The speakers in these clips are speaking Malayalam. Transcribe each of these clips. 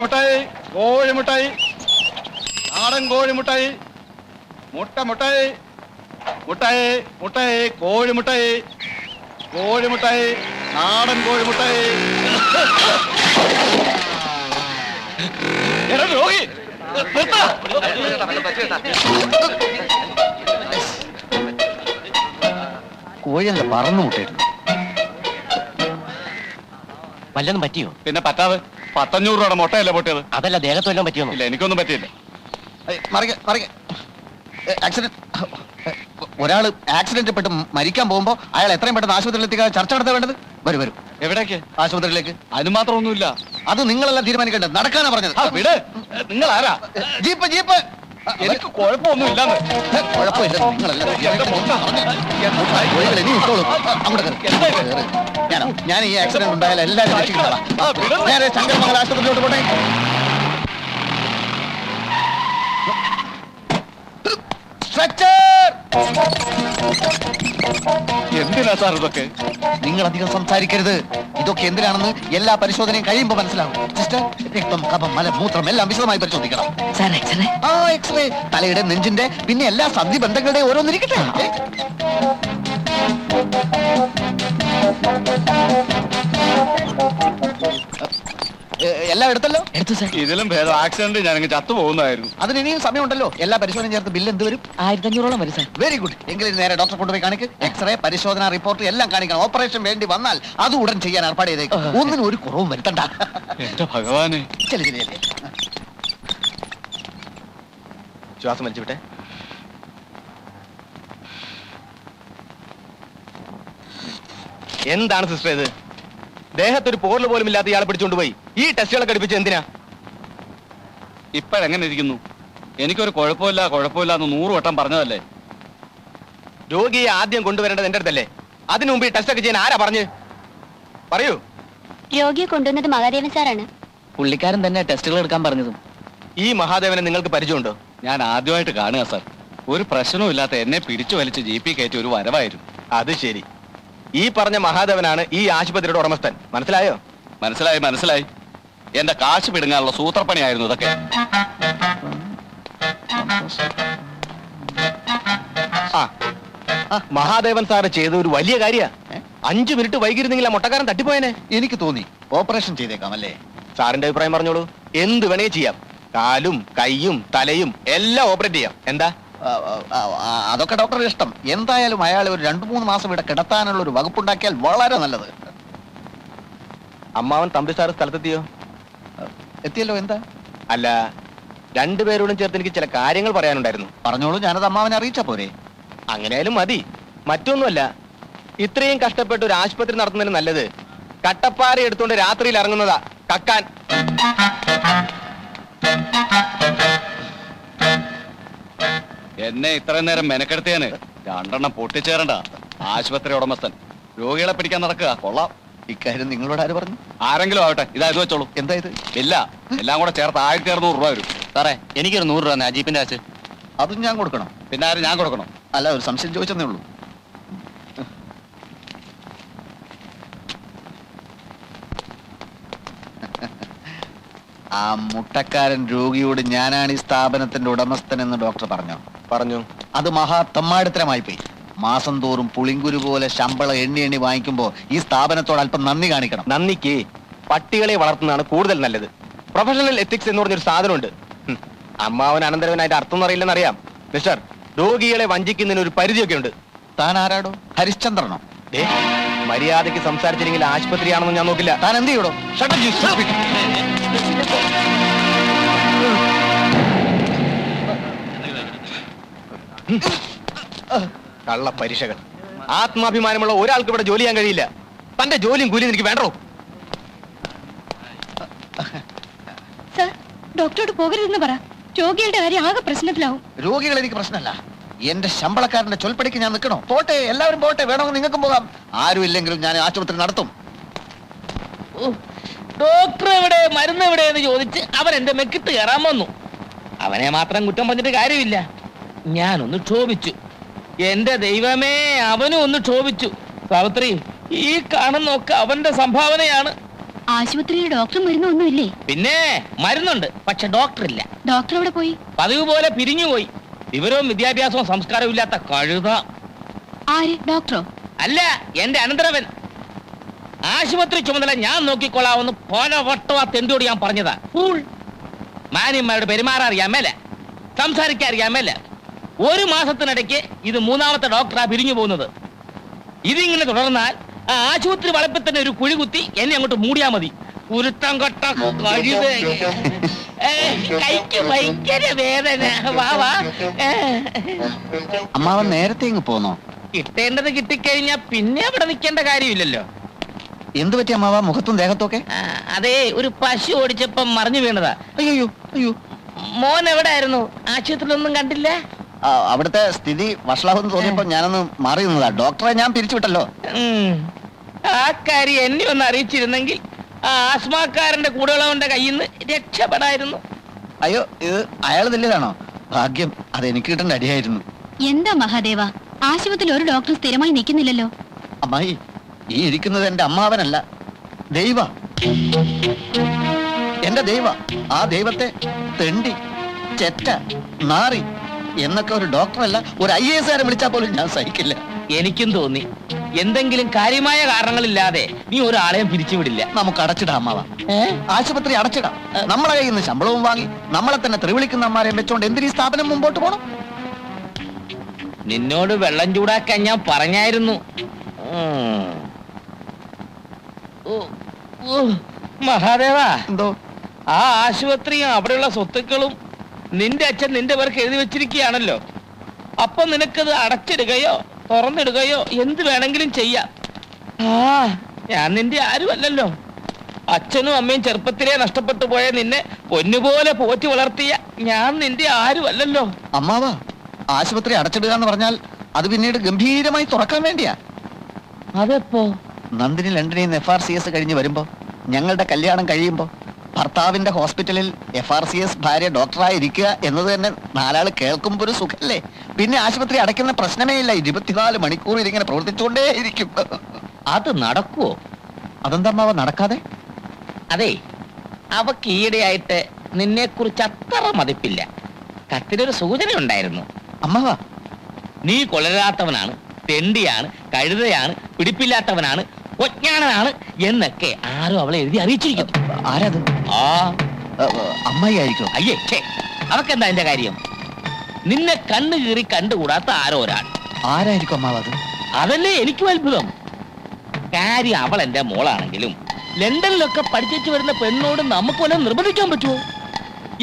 മുട്ടായി കോഴിമുട്ടായി നാടൻ കോഴിമുട്ടായി മുട്ടായി മുട്ടായി മുട്ടായി കോഴിമുട്ടായി കോഴിമുട്ടായി നാടൻ കോഴിമുട്ടായി. എടാ രോഗി കോഴിയല്ല പറന്നു മുട്ടായിരുന്നു. വല്ലതും പറ്റിയോ? പിന്നെ പറ്റാതെ 500 രൂപയുടെ മുട്ടയല്ലേ പൊട്ടിയത്. അതല്ല ദേഹത്ത് വല്ലതും പറ്റിയോ? ഇല്ല, എനിക്കൊന്നും പറ്റിയില്ല. ഒരാള് ആക്സിഡന്റ് പെട്ട് മരിക്കാൻ പോകുമ്പോ അയാൾ എത്രയും പെട്ടെന്ന് ആശുപത്രിയിൽ എത്തിക്കാൻ ചർച്ച നടത്താൻ വേണ്ടത്. വരും എവിടേക്ക്? ആശുപത്രിയിലേക്ക്. അതിന് മാത്രം ഒന്നുമില്ല. അത് നിങ്ങളെല്ലാം തീരുമാനിക്കേണ്ടത്. നടക്കാനാ പറഞ്ഞത്. വിട്, നിങ്ങൾ ആരാ? Jeep jeep. എനിക്ക് കുഴപ്പമൊന്നും ഇല്ലാന്ന്. കുഴപ്പമില്ല, നിങ്ങളെല്ലാം ഇനി ഇട്ടോളൂ. അങ്ങോട്ട് കേറ്. ഞാൻ ഈ ആക്സിഡന്റ് ഉണ്ടായാലും എല്ലാവരും രക്ഷിക്കുന്നതാ. നേരെ ശങ്കരമംഗല ആശുപത്രിയിലോട്ട് പോട്ടെ. എന്തിനാ സാർ ഇതൊക്കെ? നിങ്ങൾ അധികം സംസാരിക്കരുത്. ഇതൊക്കെ എന്തിനാണെന്ന് എല്ലാ പരിശോധനയും കഴിയുമ്പോൾ മനസ്സിലാവും. സിസ്റ്റർ, രക്തം, കഫം, മലം, മൂത്രം എല്ലാം വിശദമായി പരിശോധിക്കണം. എക്സ്റേ തലയുടെ, നെഞ്ചിന്റെ, പിന്നെ എല്ലാ സന്ധി ബന്ധങ്ങളുടെ ഓരോന്നിരിക്കട്ടെ. എല്ലാം എടുത്തല്ലോ? എടുത്തു സാർ. ഇതിലും ഭേദം ആക്സിഡന്റ് ഞാനങ്ങ് ചത്തു പോകുന്നതായിരുന്നു. അതിന് ഇനിയും സമയമുണ്ടല്ലോ. എല്ലാ പരിശോധനയും ചേർത്ത് ബില്ല് എന്ത് വരും? 1500 വരും സാർ. Very good. എങ്കിലും നേരെ ഡോക്ടറെ കൊണ്ടുപോയി കാണിക്ക്. എക്സ്റേ, പരിശോധന റിപ്പോർട്ട് എല്ലാം കാണിക്കണം. ഓപ്പറേഷൻ വേണ്ടി വന്നാൽ അത് ഉടൻ ചെയ്യാൻ ഏർപ്പാട് ചെയ്തേക്കും. ഒന്നിനും ഒരു കുറവും വരുത്തണ്ട. എന്റെ ഭഗവാനെ. ചെല്ലേ ശ്വാസം വലിച്ചു വിട്ടെ. എന്താണ് സിസ്റ്റർ ഇത്? ദേഹത്തൊരു പോറൽ പോലും ഇല്ലാത്ത ഇയാളെ പിടിച്ചുകൊണ്ടുപോയി ഈ ടെസ്റ്റുകളൊക്കെ അടുപ്പിച്ച് എന്തിനാ? ഇപ്പോഴെങ്ങനെ ഇരിക്കുന്നു? എനിക്കൊരു കുഴപ്പമില്ല എന്ന് 100 വട്ടം പറഞ്ഞതല്ലേ. രോഗിയെ ആദ്യം കൊണ്ടുവരേണ്ടത് എന്റെ അടുത്തല്ലേ? അതിനു മുമ്പ് ഈ ടെസ്റ്റ് ഒക്കെ ചെയ്യാൻ ആരാ പറഞ്ഞു? പറയൂ. രോഗിയെ കൊണ്ടുവന്നത് മഹാദേവൻ സാറാണ്. പുള്ളിക്കാരൻ തന്നെ ടെസ്റ്റുകൾ എടുക്കാൻ പറഞ്ഞതും. ഈ മഹാദേവനെ നിങ്ങൾക്ക് പരിചയമുണ്ടോ? ഞാൻ ആദ്യമായിട്ട് കാണുക സാർ. ഒരു പ്രശ്നവും ഇല്ലാത്ത എന്നെ പിടിച്ചു വലിച്ച് ജീപ്പിൽ കയറ്റി ഒരു വരവായിരുന്നു. അത് ശരി. ഈ പറഞ്ഞ മഹാദേവനാണ് ഈ ആശുപത്രിയുടെ ഉടമസ്ഥൻ. മനസ്സിലായോ? മനസ്സിലായി. എന്റെ കാശ് പിടുങ്ങാനുള്ള സൂത്രപ്പണിയായിരുന്നു ഇതൊക്കെ. മഹാദേവൻ സാറ് ചെയ്ത ഒരു വലിയ കാര്യ. 5 മിനിറ്റ് വൈകിരുന്നെങ്കിൽ ആ മുട്ടക്കാരൻ തട്ടിപ്പോയനെ. എനിക്ക് തോന്നി ഓപ്പറേഷൻ ചെയ്തേക്കാം അല്ലേ? സാറിന്റെ അഭിപ്രായം പറഞ്ഞോളൂ. എന്ത് വേണേ ചെയ്യാം. കാലും കൈയും തലയും എല്ലാം ഓപ്പറേറ്റ് ചെയ്യാം. എന്താ? അതൊക്കെ ഡോക്ടറുടെ ഇഷ്ടം. എന്തായാലും അയാളെ ഒരു 2-3 മാസം ഇവിടെ കിടത്താനുള്ള ഒരു വകുപ്പുണ്ടാക്കിയാൽ വളരെ നല്ലത്. അമ്മാവൻ തമ്പി സാറ് സ്ഥലത്തെത്തിയോ? എത്തിയല്ലോ. എന്താ? അല്ല, 2 പേരോടും ചേർത്ത് എനിക്ക് ചില കാര്യങ്ങൾ പറയാനുണ്ടായിരുന്നു. പറഞ്ഞോളൂ, ഞാനത് അമ്മാവനെ അറിയിച്ചാ പോരെ? അങ്ങനെയാലും മതി. മറ്റൊന്നുമല്ല, ഇത്രയും കഷ്ടപ്പെട്ട് ഒരു ആശുപത്രി നടത്തുന്നതിന് നല്ലത് കട്ടപ്പാറ എടുത്തുകൊണ്ട് രാത്രിയിൽ ഇറങ്ങുന്നതാ കക്കാൻ. എന്നെ ഇത്രയും നേരം മെനക്കെടുത്തിയാന് 2 എണ്ണം പൊട്ടിച്ചേരണ്ട. ആശുപത്രി ഉടമസ്ഥൻ രോഗികളെ പിടിക്കാൻ നടക്കുക. കൊള്ളാം. ഇക്കാര്യം നിങ്ങളോട് ആര് പറഞ്ഞു? ആരെങ്കിലും ആവട്ടെ, ഇത് വെച്ചോളൂ. എന്താ ഇത്? ഇല്ല, എല്ലാം കൂടെ ചേർത്ത് 1600 രൂപ വരും. സാറേ, എനിക്കൊരു 100 രൂപ ജീപ്പിന്റെ കാശ്. അതും ഞാൻ കൊടുക്കണം? പിന്നെ ആരും ഞാൻ കൊടുക്കണം? അല്ല, ഒരു സംശയം ചോദിച്ചതേ ഉള്ളൂ. ആ മുട്ടക്കാരൻ രോഗിയോട് ഞാനാണ് ഈ സ്ഥാപനത്തിന്റെ ഉടമസ്ഥൻ എന്ന് ഡോക്ടർ പറഞ്ഞു. അത് മഹാ തമ്മാടിത്തരമായി പോയി. മാസം തോറും പുളിങ്കുരു പോലെ ശമ്പളം എണ്ണി വാങ്ങിക്കുമ്പോ ഈ സ്ഥാപനത്തോട് അല്പം നന്ദി കാണിക്കണം. നന്ദിക്ക് പട്ടികളെ വളർത്തുന്നതാണ് കൂടുതൽ നല്ലത്. പ്രൊഫഷണൽ എത്തിക്സ് എന്ന് പറഞ്ഞൊരു സാധനമുണ്ട്. അമ്മാവൻ അനന്തരവനായിട്ട് അർത്ഥം അറിയില്ലെന്നറിയാം. മിസ്റ്റർ, രോഗികളെ വഞ്ചിക്കുന്നതിന് ഒരു പരിധിയൊക്കെ ഉണ്ട്. താൻ ആരാടോ? ഹരിശ്ചന്ദ്രനോ? മര്യാദയ്ക്ക് സംസാരിച്ചില്ലെങ്കിൽ ആശുപത്രിയാണെന്ന് ഞാൻ നോക്കില്ല. താൻ എന്ത് ചെയ്യടോ? കള്ള പരീക്ഷകൾ. ആത്മാഭിമാനമുള്ള ഒരാൾക്ക് ഇവിടെ ജോലി ചെയ്യാൻ കഴിയില്ല. തന്റെ ജോലിയും കൂലിയും എനിക്ക് വേണ്ടോ? സർ, ഡോക്ടറോട് പോകരുതെന്ന് പറ. രോഗികളുടെ കാര്യം ആകെ പ്രശ്നത്തിലാവും. രോഗികൾ എനിക്ക് പ്രശ്നമല്ല. എന്റെ ശമ്പളക്കാരന്റെ ചൊൽപ്പടിക്ക് ഞാൻ നിൽക്കണോ? പോട്ടെ, എല്ലാവരും പോട്ടെ. വേണമെങ്കിൽ നിങ്ങൾക്കും പോകാം. ആരും ഇല്ലെങ്കിലും ഞാൻ ആശുപത്രി നടത്തും. ഡോക്ടർ എവിടെ, മരുന്ന് എവിടെ എന്ന് ചോദിച്ച് അവൻ എന്റെ മെക്കിട്ട് കയറാൻ വന്നു. അവനെ മാത്രം കുറ്റം പറഞ്ഞിട്ട് കാര്യമില്ല. ഞാനൊന്ന് ക്ഷോഭിച്ചു. എന്റെ ദൈവമേ, അവനും ഒന്ന് ക്ഷോഭിച്ചു. സാവിത്രി, ഈ കാണുന്നൊക്കെ അവന്റെ സംഭാവനയാണ്. ആശുപത്രിയിൽ ഡോക്ടറും മരുന്നൊന്നുമില്ലേ? പിന്നെ മരുന്നുണ്ട്, പക്ഷെ ഡോക്ടർ ഇല്ല. ഡോക്ടർ എവിടെ പോയി? പതിവ് പോലെ പിരിഞ്ഞുപോയി. വിവരവും വിദ്യാഭ്യാസവും സംസ്കാരവും ഇല്ലാത്ത കഴുത. ആര്? ഡോക്ടറോ? അല്ല, എന്റെ അനന്തരവൻ. ആശുപത്രി ചുമതല ഞാൻ നോക്കിക്കൊള്ളാവുന്ന പല വട്ടം ആ തെണ്ടിയോട് ഞാൻ പറഞ്ഞതാ. ഫൂൾ. മാന്യന്മാരോട് പെരുമാറാൻ അറിയാൻ മേല, സംസാരിക്കാൻ അറിയാൻ മേല. ഒരു മാസത്തിനിടയ്ക്ക് ഇത് 3ാമത്തെ ഡോക്ടറാ പിരിഞ്ഞു പോകുന്നത്. ഇതിങ്ങനെ തുടർന്നാൽ ആ ആശുപത്രി വളപ്പിൽ തന്നെ ഒരു കുഴി കുത്തി എന്നെ അങ്ങോട്ട് മൂടിയാ മതി. ഉരുത്തം കൊട്ട കഴുത. കൈക്ക് ഭയങ്കര വേദന. വാ വാ. അമ്മാവൻ നേരത്തെ ഇങ്ങ് പോന്നോ? കിട്ടേണ്ടത് കിട്ടിക്കഴിഞ്ഞാ പിന്നെ അവിടെ നിൽക്കേണ്ട കാര്യമില്ലല്ലോ. എന്ത് പറ്റി അമ്മാവ, മുഖത്തും ദേഹത്തൊക്കെ? അതെ, ഒരു പശു ഓടിച്ചപ്പം മറിഞ്ഞു വീണതാ. അയ്യോ അയ്യോ. മോൻ എവിടെ ആയിരുന്നു? ആശുപത്രിയിലൊന്നും കണ്ടില്ല? അവിടുത്തെ സ്ഥിതി വഷളാവെന്ന് തോന്നിയപ്പോ ഞാനൊന്ന് മാറി നിന്നതാ. ഡോക്ടറെ ഞാൻ പിരിച്ചുവിട്ടല്ലോ. ആ കാര്യം എന്നെ ഒന്ന് അറിയിച്ചിരുന്നെങ്കിൽ ആ ആസ്മാക്കാരന്റെ കൂടെയുള്ളവന്റെ കയ്യിൽ നിന്ന് രക്ഷപ്പെടായിരുന്നു. അയ്യോ, ഇത് അയാൾ തല്ലിയതാണോ? ഭാഗ്യം, അതെനിക്ക് കിട്ടേണ്ട അടിയായിരുന്നു. എന്താ മഹാദേവ, ആശുപത്രിയിൽ ഒരു ഡോക്ടർ സ്ഥിരമായി നിൽക്കുന്നില്ലല്ലോ? അമ്മായി, ഈ ഇരിക്കുന്നത് എന്റെ അമ്മാവനല്ല, ദൈവ. എന്റെ ദൈവ. ആ ദൈവത്തെ തെണ്ടി, ചെറ്റ, നാറി എന്നൊക്കെ ഒരു ഡോക്ടറല്ല, ഒരു IAS വിളിച്ചാൽ പോലും ഞാൻ സഹിക്കില്ല. എനിക്കും തോന്നി എന്തെങ്കിലും കാര്യമായ കാരണങ്ങളില്ലാതെ നീ ഒരാളെയും പിരിച്ചുവിടില്ല. നമുക്ക് അടച്ചിടാം അമ്മാവ. ആശുപത്രി അടച്ചിടാം. നമ്മളെ കയ്യിൽ നിന്ന് ശമ്പളവും വാങ്ങി നമ്മളെ തന്നെ തെറിവിളിക്കുന്ന അമ്മാരെയും വെച്ചോണ്ട് എന്തിനീ സ്ഥാപനം മുമ്പോട്ട് പോണം? നിന്നോട് വെള്ളം ചൂടാക്കാൻ ഞാൻ പറഞ്ഞായിരുന്നു. മഹാദേവ, എന്തോ? ആ ആശുപത്രിയും അവിടെയുള്ള സ്വത്തുക്കളും നിന്റെ അച്ഛൻ നിന്റെ പേർക്ക് എഴുതി വെച്ചിരിക്കുകയാണല്ലോ. അപ്പൊ നിനക്കത് അടച്ചിടുകയോ തുറന്നിടുകയോ എന്ത് വേണമെങ്കിലും ചെയ്യാം. ഞാൻ നിന്റെ ആരും അല്ലല്ലോ. അച്ഛനും അമ്മയും ചെറുപ്പത്തിലേ നഷ്ടപ്പെട്ടു പോയ നിന്നെ പൊന്നുപോലെ പോറ്റി വളർത്തിയ ഞാൻ നിന്റെ ആരും അല്ലല്ലോ. അമ്മാവ, ആശുപത്രി അടച്ചിടുക എന്ന് പറഞ്ഞാൽ അത് പിന്നീട് ഗംഭീരമായി തുറക്കാൻ വേണ്ടിയാ. അതെപ്പോ? നന്ദിനി ലണ്ടനിൽ നിന്ന് FRCS കഴിഞ്ഞ് വരുമ്പോ, ഞങ്ങളുടെ കല്യാണം കഴിയുമ്പോ ഭർത്താവിന്റെ ഹോസ്പിറ്റലിൽ FRCS ഭാര്യ ഡോക്ടറായി ഇരിക്കുക എന്നത് തന്നെ നാലാള് കേൾക്കുമ്പോ ഒരു സുഖല്ലേ? പിന്നെ ആശുപത്രി അടയ്ക്കുന്ന പ്രശ്നമേ ഇല്ല. 24 മണിക്കൂർ ഇതിങ്ങനെ പ്രവർത്തിച്ചുകൊണ്ടേ ഇരിക്കും. അത് നടക്കുവോ? അതെന്താ അമ്മാവ നടക്കാതെ? അതെ, അവക്ക് ഈയിടെയായിട്ട് നിന്നെ കുറിച്ച് അത്ര മതിപ്പില്ല. കത്തിനൊരു സൂചന ഉണ്ടായിരുന്നു. അമ്മാവ, നീ കൊളരാത്തവനാണ്, തെണ്ടിയാണ്, കഴുതയാണ്, പിടിപ്പില്ലാത്തവനാണ്, ഒജ്ഞാനനാണ് എന്നൊക്കെ ആരോ അവളെ എഴുതി അറിയിച്ചിരിക്കുന്നു. ആരത്? ആ അമ്മായി ആയിരിക്കും. അയ്യേ, അവക്കെന്താ എന്റെ കാര്യം? നിന്നെ കണ്ണു കീറി കണ്ടുകൂടാത്ത ആരോ ഒരാൾ. ആരായിരിക്കും അമ്മാവ അത്? അതല്ലേ എനിക്കും അത്ഭുതം. കാര്യം അവൾ എന്റെ മോളാണെങ്കിലും ലണ്ടനിലൊക്കെ പഠിച്ചു വരുന്ന പെണ്ണോട് നമുക്ക് വല്ലതും നിർബന്ധിക്കാൻ പറ്റുമോ?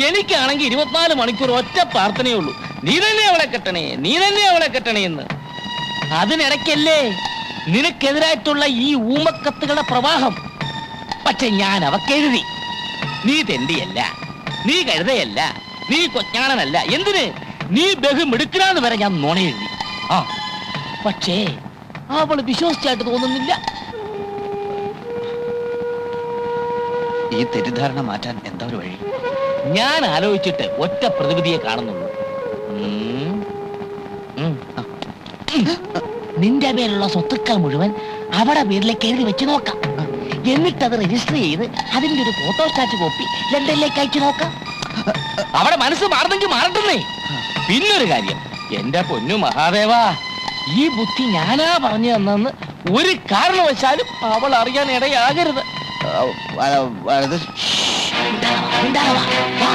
എനിക്കാണെങ്കിൽ 24 മണിക്കൂർ ഒറ്റ പ്രാർത്ഥനയേ ഉള്ളൂ, നീ തന്നെ അവളെ കെട്ടണേ, നീ തന്നെ അവളെ കെട്ടണേ എന്ന്. അതിനിടയ്ക്കല്ലേ നിനക്കെതിരായിട്ടുള്ള ഈ ഊമക്കത്തുകളുടെ പ്രവാഹം. പക്ഷെ ഞാൻ അവക്കെഴുതി, നീ തെണ്ടിയല്ല, നീ കഴുതയല്ല, നീ കൊഞ്ഞാണനല്ല, എന്തിന് നീ ബഹുമിടുക്കനാന്ന് വരെ ഞാൻ നുണ എഴുതി. പക്ഷേ അവള് വിശ്വസിച്ചായിട്ട് തോന്നുന്നില്ല. ഈ തെറ്റിദ്ധാരണ മാറ്റാൻ എന്താ ഒരു വഴി? ഞാൻ ആലോചിച്ചിട്ട് ഒറ്റ പ്രതിവിധിയെ കാണുന്നുള്ളൂ. നിന്റെ പേരുള്ള സ്വത്തുക്കൾ മുഴുവൻ അവിടെ വീട്ടിലേക്ക് എഴുതി വെച്ച് നോക്കാം. എന്നിട്ടത് രജിസ്റ്റർ ചെയ്ത് അതിന്റെ ഒരു ഫോട്ടോസ്റ്റാറ്റ് കോപ്പി ലണ്ടനിലേക്ക് അയച്ചു നോക്കാം. അവിടെ മനസ്സ് മാറുന്നെങ്കിൽ മാറട്ടെന്നേ. പിന്നൊരു കാര്യം, എന്റെ പൊന്നു മഹാദേവ, ഈ ബുദ്ധി ഞാനാ പറഞ്ഞു തന്നെന്ന് ഒരു കാരണവശാലും അവൾ അറിയാൻ ഇടയാകരുത്. അത് ഉണ്ടാവാ